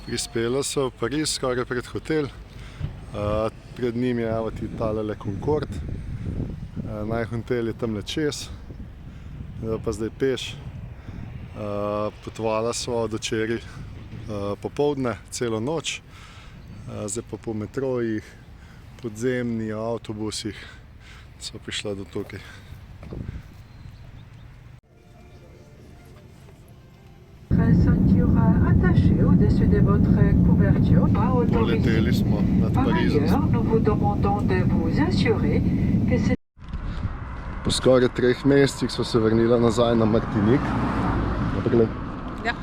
Prispela so v Pariz, skoraj pred hotel. Pred njim je avati talele Concorde. Naj hotel je tamle čez, pa zdaj peš. Potovala sva od včeraj popoldne, celo noč. Zdaj pa po metrojih, podzemni avtobusih sva prišla do tukaj. Poleteli smo nad Parizom. Po skoraj 3 mesecih sva se vrnila nazaj na Martinique. Ja.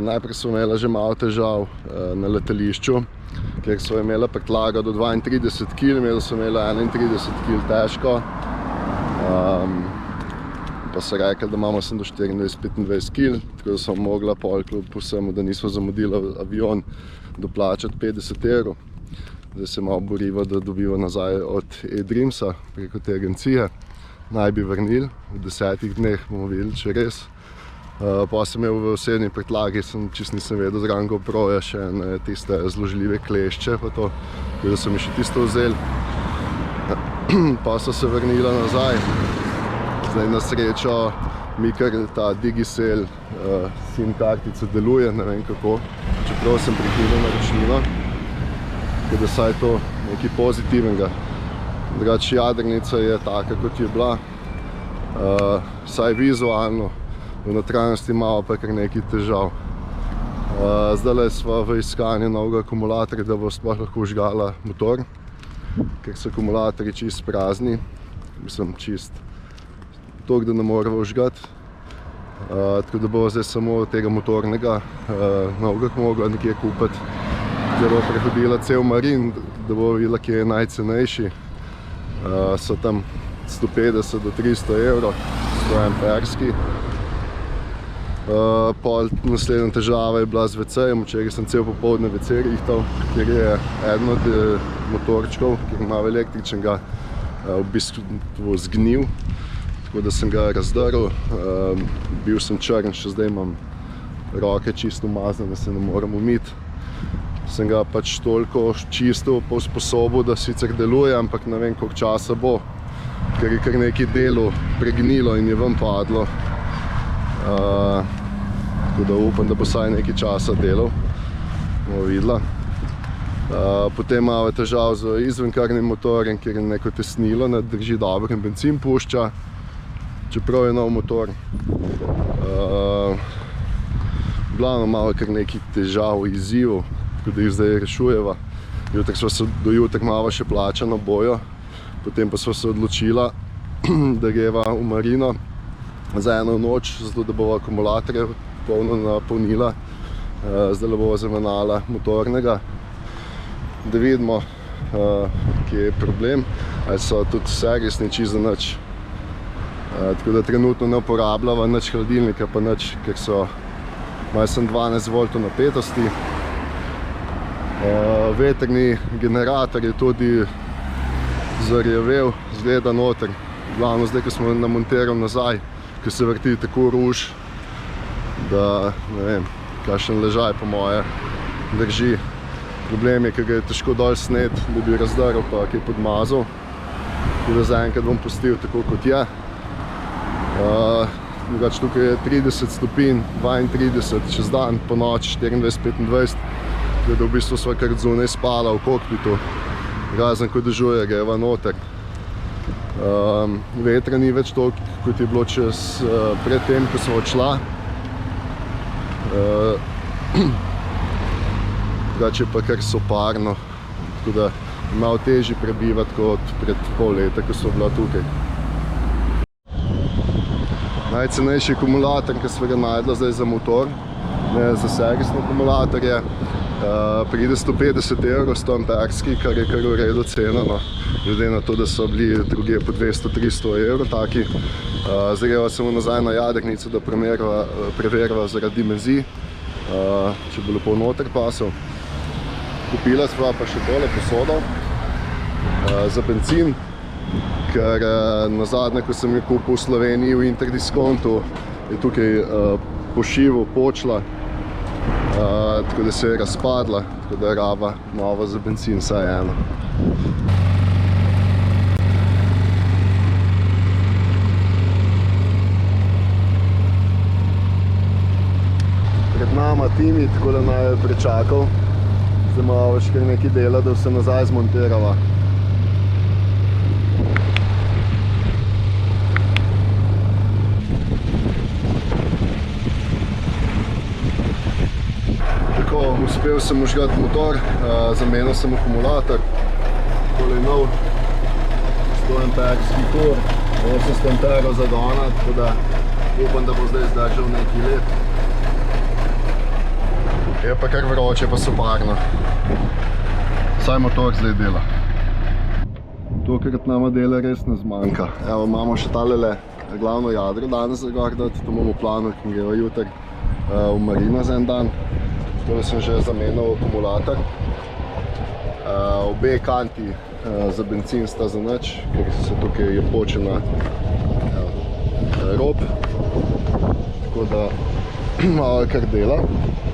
Najprej sva imela že malo težav na letališču, ker sva imela prtljago do 32 kg, sva imela 31 kg težko. Pa so rekli, da imamo sem do 24-25 kg, tako da sem mogla pol kljub vsemu, da nismo zamudila avion, doplačati 50 €. Zdaj se malo boriva, da dobiva nazaj od eDreamsa preko te agencije. Naj bi vrnili, v 10 dneh bomo videli, če res. Pa sem imel v osebni prtljagi, čisto nisem vedel, zraven GoProja še tiste zložljive klešče, pa to, tako da so mi še tisto vzeli. Pa so se vrnila nazaj. Zdaj na srečo mi kar ta Digicel SIM kartica deluje, ne vem kako, čeprav sem priključil naročnino, tako da saj to nekaj pozitivnega. Drugače jadrnica je taka, kot je bila, saj vizualno, v notranjosti imamo pa kar nekaj težav. Zdajle sva v iskanju novega akumulatorja, da bo sploh lahko vžgala motor, ker so akumulatorji čist prazni, mislim čist toliko, da ne moramo vžgati. Tako da bo zdaj samo tega motornega novega mogla nekje kupiti. Zdaj bo prehodila cel Marin, da bo videla, kje je najcenejši. So tam 150 do 300 €, 100 amperski. Pol naslednja težava je bila z WC-jem, včeraj sem cel popoldne WC rihtal, ker je eden od motorčkov, ki ima električnega, v bistvu zgnil. Tako da sem ga razdrl, bil sem črn, še zdaj imam roke čisto umazane, se ne moram umiti. Sem ga pač toliko čistil, usposobil, da sicer deluje, ampak ne vem, koliko časa bo, ker je kar nekaj delu pregnilo in je ven padlo. Tako da upam, da bo vsaj nekaj časa delal, bomo videla. Potem malo je težav z izvenkarnim motorjem, ker je neko tesnilo, ne drži dobro in bencin pušča, čeprav je nov motor. Glavno malo je kar nekaj težav, izzivov, tako da jih zdaj rešujeva. Do jutra malo še plačano bojo, potem pa sva se odločila, da greva v Marino za eno noč, zato da bova akumulatorje polno napolnila. Zdaj bova zamenjala motornega, da vidimo, kje je problem, ali so tudi servisni čisto nič. Tako da trenutno ne uporabljava nič hladilnika, pa nič, ker so malo sem 12 V napetosti. Vetrni generator je tudi zarjavel, zgleda noter. Glavno zdaj, ko smo namontirali nazaj, ko se vrti tako ruž, da ne vem, kakšen ležaj po moje drži. Problem je, ker ga je težko dol sneti, da bi razdrl pa kaj podmazal. Tako da zaenkrat bom pustil tako, kot je. Drugače tukaj je 30 stopinj, 32 čez dan, po noči 24-25, tako da v bistvu sva kar zunaj spala v kokpitu, razen ko dežuje, greva noter. Vetra ni več toliko, kot je bilo pred tem, ko sva odšla. Drugače je pa kar soparno, tako da je malo težje prebivati kot pred pol leta, ko sva bila tukaj. Najcenejši akumulator, ki sva ga najdla zdaj za motor, ne za servisne akumulatorje, pride 150 €, 100 amperski, kar je kar v redu cena, no. Glede na to, da so bili drugje po 200-300 € taki. Zdaj greva samo nazaj na jadrnico, da preveriva zaradi dimenzij, če bo lepo noter pasal. Kupila sva pa še tole posodo za bencin, ker nazadnje, ko sem jo kupil v Sloveniji v Interdiskontu, je tukaj pošivu počla tako da se je razpadla, tako da je raba nova za bencin, vsaj eno. Pred nama Timi, tako da naj je prečakal. Zdaj malo še kar nekaj dela, da se nazaj zmontirava. Tako, uspel sem užgati motor, zamenil sem akumulator. Tole je nov 100 amperski kur, 800 amperov zagona, tako da upam, da bo zdaj zdržal nekaj let. Je pa kar vroče, pa soparno. Saj motor zdaj dela. Tokrat nama dela res ne zmanjka. Evo, imamo še talele glavno jadro danes za gor dati, to imamo v planu, ki greva jutri v marino za en dan. Tole sem že zamenjal akumulator. Obe kanti za bencin sta za nič, ker se tukaj je počena rob. Tako da malo kar dela.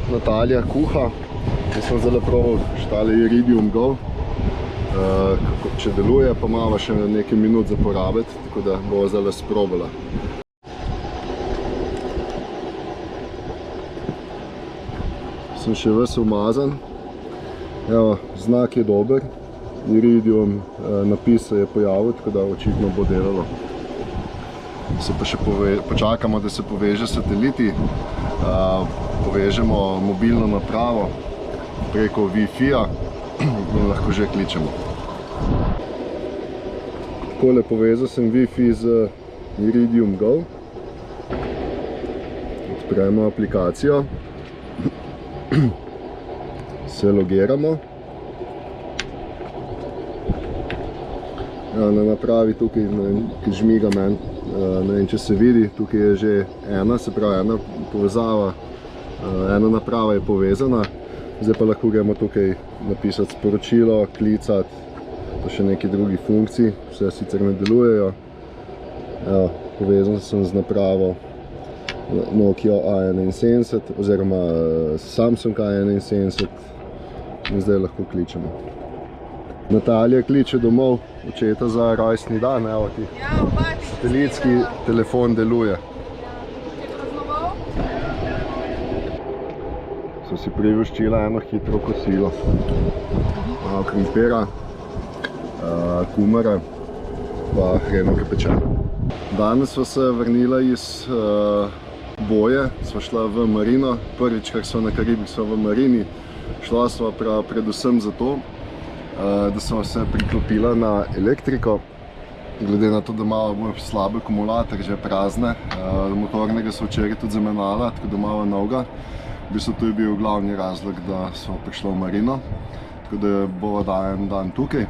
Natalija kuha. Jaz sem zdaj probal štale Iridium Go. Če deluje, pa imamo še nekaj minut za porabiti, tako da bo zdaj sprobala. Sem še ves umazan. Evo, znak je dober. Iridium napis se je pojavil, tako da očitno bo delalo. Se pa še počakamo, da se poveže sateliti. Povežemo mobilno napravo preko Wi-Fi-ja in lahko že kličemo. Takole povezal sem Wi-Fi z Iridium Go. Odpremo aplikacijo. Se logiramo. Na napravi tukaj žmiga meni, ne vem, če se vidi, tukaj je že ena, se pravi ena povezava. Ena naprava je povezana, zdaj pa lahko gremo tukaj napisati sporočilo, klicati, pa še nekaj drugih funkcij, vse sicer ne delujejo. Evo, povezan sem z napravo Nokia A71 oziroma Samsung A71 in zdaj lahko kličemo. Natalija kliče domov očeta za rojstni dan, evo ti. Satelitski telefon deluje. So si privoščila eno hitro kosilo. Malo krimpira, kumare, pa hrenovke pečene. Danes sva se vrnila iz boje, sva šla v marino. Prvič, kar sva na Karibih, sva v marini. Šla sva predvsem zato, da sva se priklopila na elektriko. Glede na to, da malo bolj slab akumulator, že prazne. Motornega sva včeraj tudi zamenjala, tako da malo novega. V bistvu to je bil glavni razlog, da smo prišli v marino, tako da bova en dan tukaj.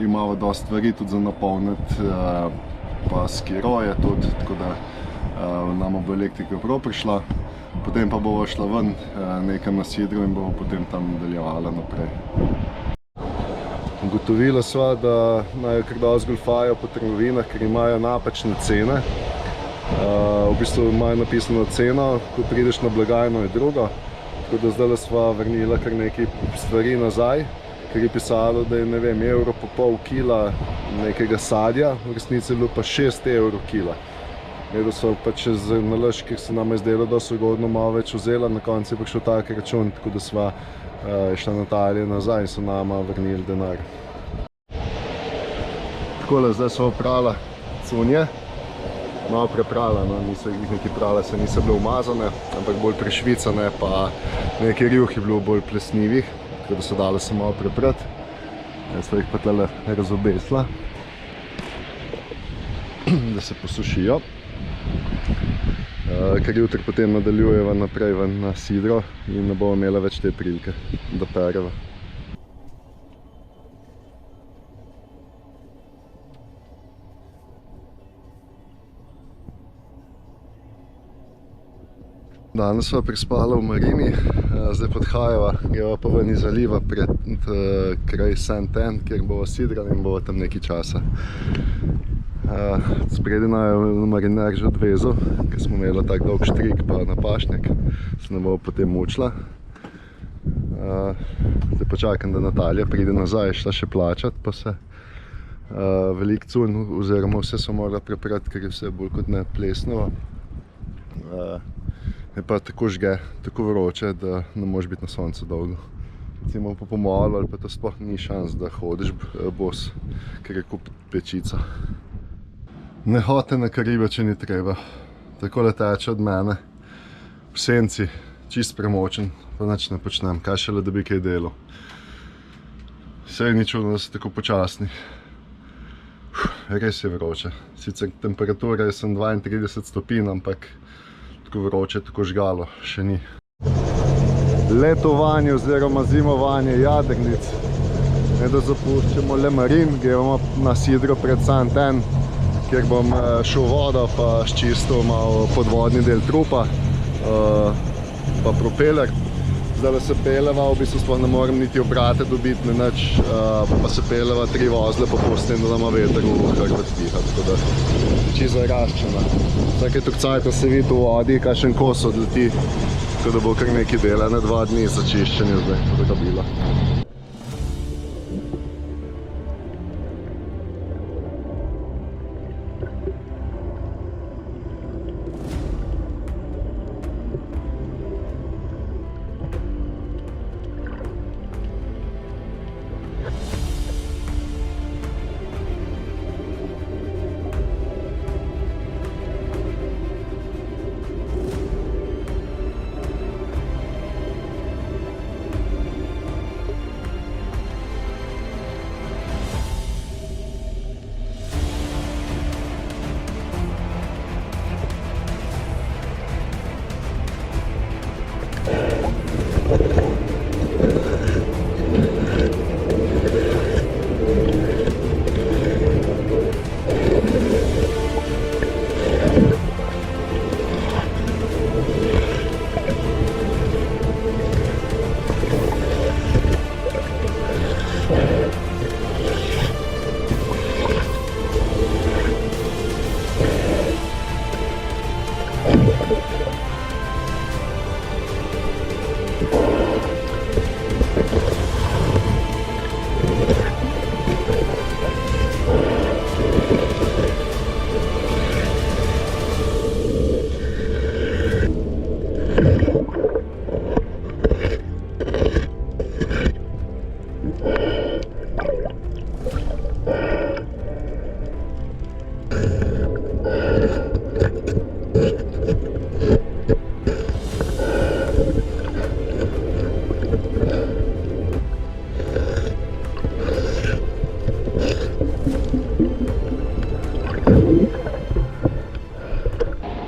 Imamo dosti stvari tudi za napolniti, pa skiroje tudi, tako da nama bo elektrika prav prišla. Potem pa bova šla ven nekam na sidro in bova potem tam nadaljevala naprej. Ugotovila sva, da naj kar dosti golfajo po trgovinah, ker imajo napačne cene. V bistvu imajo napisano ceno, ko prideš na blagajno je druga. Tako da zdaj sva vrnila kar nekaj stvari nazaj, ker je pisalo, da je, ne vem, €1,5 kila nekega sadja, v resnici je bilo pa 6 € kila. Da so pa čez nalaž, ker se nam je zdelo, da so ugodno malo več vzela, na koncu je prišel tak račun, tako da sva šla Natalija nazaj in so nama vrnili denar. Takole, zdaj sva oprala cunje. Malo preprala, no, niso jih nekaj prala, se niso bile umazane, ampak bolj prešvicane, pa nekaj rjuh je bilo bolj plesnivih, tako da so dale se malo preprati. Sva jih pa tale razobesla, da se posušijo. Ker jutri potem nadaljujeva naprej ven na sidro in ne bomo imela več te prilike, da pereva. Danes sva prispala v marini, zdaj podhajava, greva pa ven iz zaliva pred kraj Saint-Anne, kjer bova sidrali in bova tam nekaj časa. Spredi naj mariner že odvezal, ker smo imeli tak dolg štrik pa na pašnik, se ne bo potem mučila. Zdaj počakam, da Natalija pride nazaj, šla še plačat, pa se velik cun, oziroma vse so morala preprati, ker je vse bolj kot ne plesnovo. Je pa tako žge, tako vroče, da ne moreš biti na soncu dolgo. Recimo po pomolu ali pa to sploh ni šans, da hodiš bos, ker je kup pečica. Ne hodite na Karibe, če ni treba. Takole teče od mene, v senci, čist premočen, pa nič ne počnem, kaj šele, da bi kaj delal. Saj ni čudno, da so tako počasni. Res je vroče. Sicer temperatura je sem 32 stopinj, ampak tako vroče, tako žgalo še ni. Letovanje oziroma zimovanje jadrnic. Ne da zapuščamo Le Marin, gremo na sidro pred Saint-Anne, kjer bom šel vodo pa sčistil malo podvodni del trupa pa propeler. Zdaj se peleva, v bistvu sploh ne morem niti obrate dobiti, ne nič, pa se peleva 3 vozle po pustim, da ima veter v hrbet piha, tako da čisto zaraščena. Vsake tok cajta se vidi v vodi, kakšen kos odleti, tako da bo kar nekaj dela, ne 2 dni za čiščenje zdaj, tako da bila.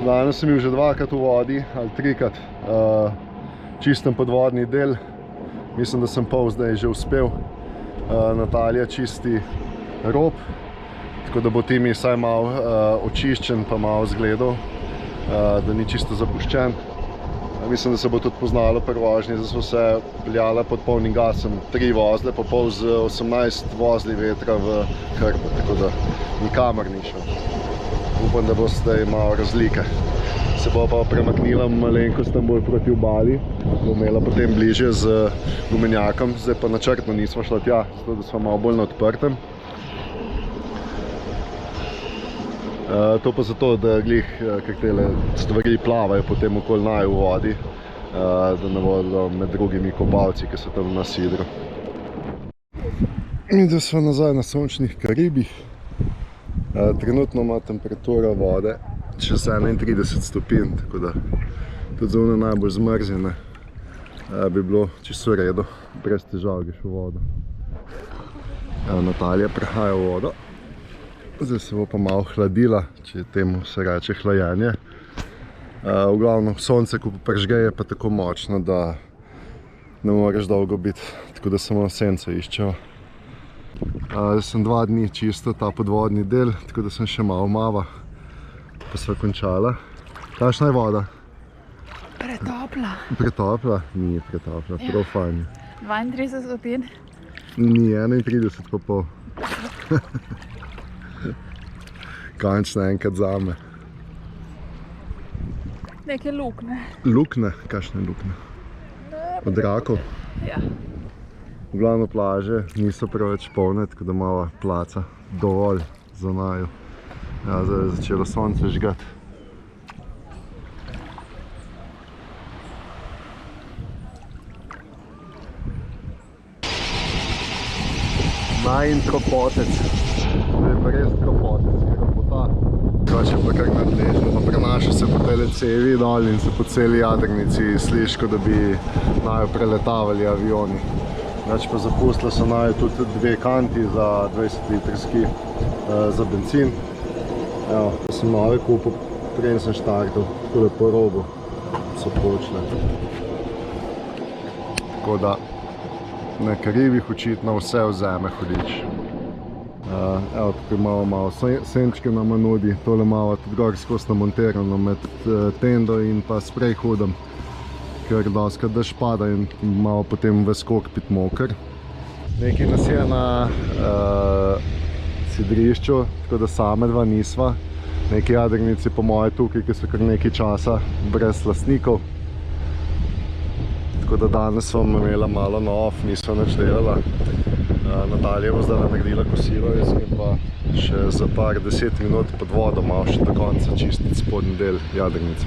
Danes sem bil že 2-krat v vodi, ali 3-krat, čistem podvodni del. Mislim, da sem pol zdaj že uspel. Natalija čisti rob, tako da bo Timi vsaj malo očiščen pa malo zgledal, da ni čisto zapuščen. Mislim, da se bo tudi poznalo pri vožnji, da so se peljala pod polnim gasom 3 vozle, pa pol z 18 vozli vetra v hrbet, tako da nikamor ni šel. Upam, da bo zdaj malo razlike. Se bo pa premaknila malenkost tam bolj proti obali, bo imela potem bližje z gumenjakom, zdaj pa načrtno nismo šla tja, zato da smo malo bolj na odprtem. To pa zato, da glih, ker tele stvari plavajo potem okoli naju v vodi, da ne bodo med drugimi kopalci, ki so tam na sidru. In da smo nazaj na sončnih Karibih. Trenutno ima temperatura vode čez 31 stopinj, tako da tudi zunaj najbolj zmrznjene bi bilo čisto v redu, brez težav greš v vodo. Natalija prehaja v vodo. Zdaj se bo pa malo hladila, če temu se reče hlajenje. V glavnem, sonce, ko prižge, je pa tako močno, da ne moreš dolgo biti, tako da samo senco iščejo. Zdaj sem 2 dni čisto ta podvodni del, tako da sem še malo mava, pa sva končala. Kakšna je voda? Pretopla. Pretopla? Ni pretopla, prav fajn. 32 stopinj. Ni, 31 pa pol. Končno enkrat zame. Neke luknje. Lukne? Kakšne lukne? Od rakov? Ja. Glavno plaže niso preveč polne, tako da imamo placa dovolj za naju. Ja, zdaj je začelo sonce žgati. Najin tropotec. To je pa res tropotec, ki tropota. Drugače pa kar nadležno, pa prenaša se po tele cevi dol in se po celi jadrnici sliši, kot da bi naju preletavali avioni. Drugače pa zapustili so naju tudi dve kanti za 20 litrski za benzin. Evo, pa sem nove kupil, preden sem štartal, tako da po robu so počle. Tako da na Karibih očitno vse vzeme hudič. Evo, tukaj imamo malo senčke nama nudi, tole malo tudi gor skozi namontirano med tendo in pa sprej hudom, ker doskrat dež pada in malo potem ves kokpit moker. Nekaj nas je na sidrišču, tako da same dva nisva. Neki jadrnici po moje tukaj, ki so kar nekaj časa brez lastnikov. Tako da danes vam imela malo na off, nisva nič delala. Natalija bo zdaj naredila kosilo, jaz sem pa še za par 10 minut pod vodo malo še do konca čistiti spodnji del jadrnice.